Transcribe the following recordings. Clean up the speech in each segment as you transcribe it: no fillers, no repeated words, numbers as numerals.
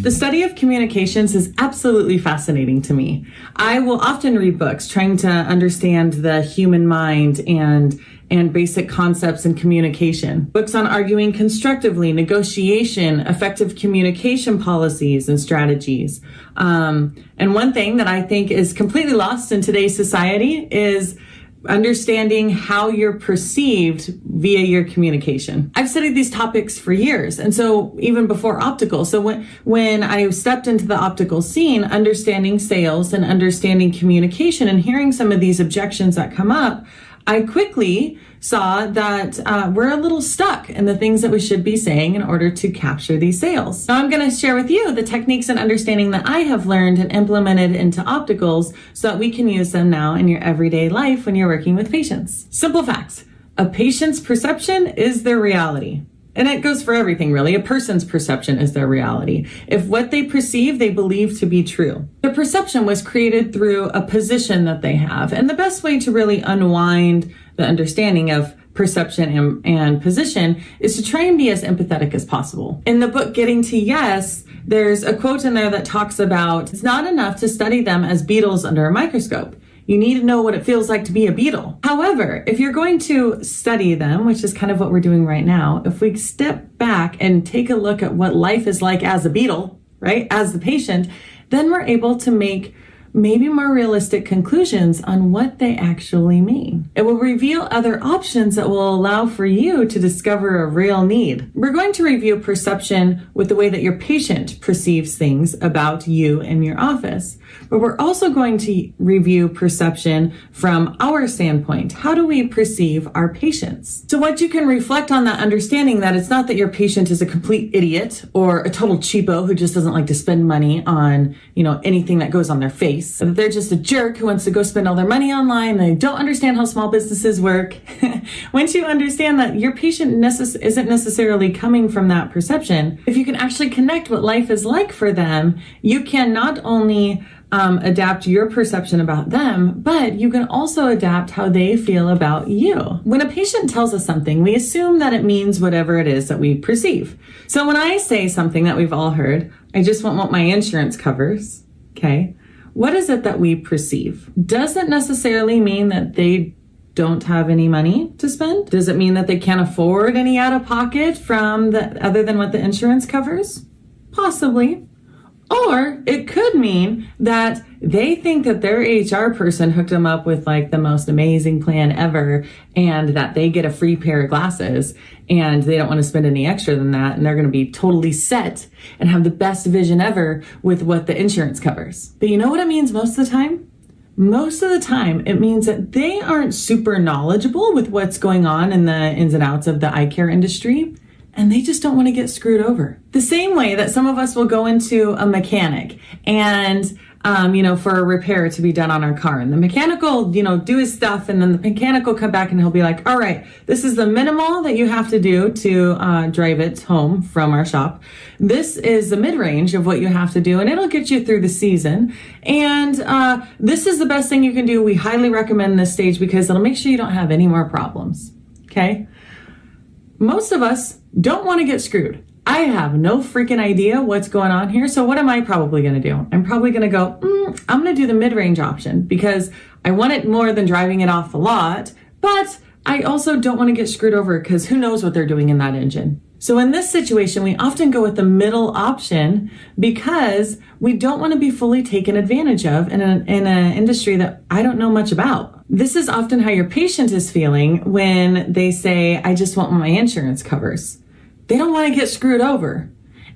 The study of communications is absolutely fascinating to me. I will often read books trying to understand the human mind and basic concepts in communication. Books on arguing constructively, negotiation, effective communication policies and strategies. And one thing that I think is completely lost in today's society is understanding how you're perceived via your communication. I've studied these topics for years, and so even before optical. So when I stepped into the optical scene, understanding sales and understanding communication and hearing some of these objections that come up, I quickly saw that we're a little stuck in the things that we should be saying in order to capture these sales. Now I'm going to share with you the techniques and understanding that I have learned and implemented into opticals so that we can use them now in your everyday life when you're working with patients. Simple facts. A patient's perception is their reality. And it goes for everything, really. A person's perception is their reality. If what they perceive, they believe to be true. Their perception was created through a position that they have. And the best way to really unwind the understanding of perception and position is to try and be as empathetic as possible. In the book, Getting to Yes, there's a quote in there that talks about, it's not enough to study them as beetles under a microscope. You need to know what it feels like to be a beetle. However, if you're going to study them, which is kind of what we're doing right now, if we step back and take a look at what life is like as a beetle, right, as the patient, then we're able to make maybe more realistic conclusions on what they actually mean. It will reveal other options that will allow for you to discover a real need. We're going to review perception with the way that your patient perceives things about you in your office. But we're also going to review perception from our standpoint. How do we perceive our patients? So what you can reflect on that understanding that it's not that your patient is a complete idiot or a total cheapo who just doesn't like to spend money on, anything that goes on their face. That they're just a jerk who wants to go spend all their money online. They don't understand how small businesses work. Once you understand that your patient isn't necessarily coming from that perception, if you can actually connect what life is like for them, you can not only adapt your perception about them, but you can also adapt how they feel about you. When a patient tells us something, we assume that it means whatever it is that we perceive. So when I say something that we've all heard, I just want what my insurance covers, okay? What is it that we perceive? Doesn't necessarily mean that they don't have any money to spend. Does it mean that they can't afford any out-of-pocket from other than what the insurance covers? Possibly. Or it could mean that they think that their HR person hooked them up with like the most amazing plan ever and that they get a free pair of glasses and they don't want to spend any extra than that and they're going to be totally set and have the best vision ever with what the insurance covers. But you know what it means most of the time? Most of the time, it means that they aren't super knowledgeable with what's going on in the ins and outs of the eye care industry. And they just don't want to get screwed over. The same way that some of us will go into a mechanic and, for a repair to be done on our car. And the mechanic will, do his stuff. And then the mechanic will come back and he'll be like, all right, this is the minimal that you have to do to drive it home from our shop. This is the mid-range of what you have to do. And it'll get you through the season. And this is the best thing you can do. We highly recommend this stage because it'll make sure you don't have any more problems. Okay? Most of us don't want to get screwed. I have no freaking idea what's going on here. So what am I probably going to do? I'm probably going to go, I'm going to do the mid-range option because I want it more than driving it off the lot. But I also don't want to get screwed over because who knows what they're doing in that engine. So in this situation, we often go with the middle option because we don't want to be fully taken advantage of in an industry that I don't know much about. This is often how your patient is feeling when they say, I just want what my insurance covers. They don't want to get screwed over.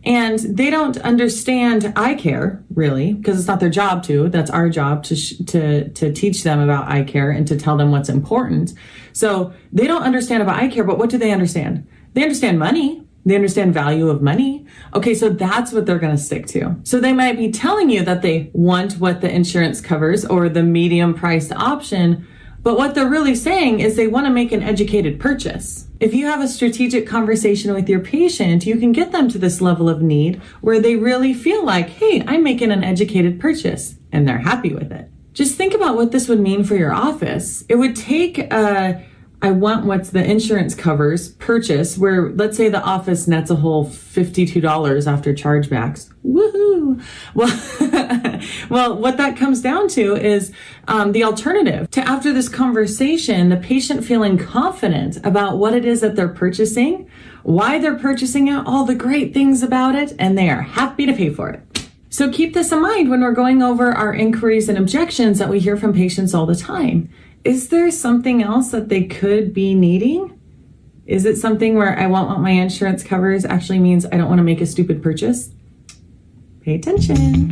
And they don't understand eye care, really, because it's not their job to. That's our job to teach them about eye care and to tell them what's important. So they don't understand about eye care, but what do they understand? They understand money. They understand value of money. Okay, so that's what they're going to stick to. So they might be telling you that they want what the insurance covers or the medium priced option, but what they're really saying is they want to make an educated purchase. If you have a strategic conversation with your patient, you can get them to this level of need where they really feel like, hey, I'm making an educated purchase, and they're happy with it. Just think about what this would mean for your office. It would take a I want what's the insurance covers purchase, where let's say the office nets a whole $52 after chargebacks. Woohoo! Well, what that comes down to is the alternative to, after this conversation, the patient feeling confident about what it is that they're purchasing, why they're purchasing it, all the great things about it, and they are happy to pay for it. So keep this in mind when we're going over our inquiries and objections that we hear from patients all the time. Is there something else that they could be needing? Is it something where I want what my insurance covers actually means I don't want to make a stupid purchase? Pay attention.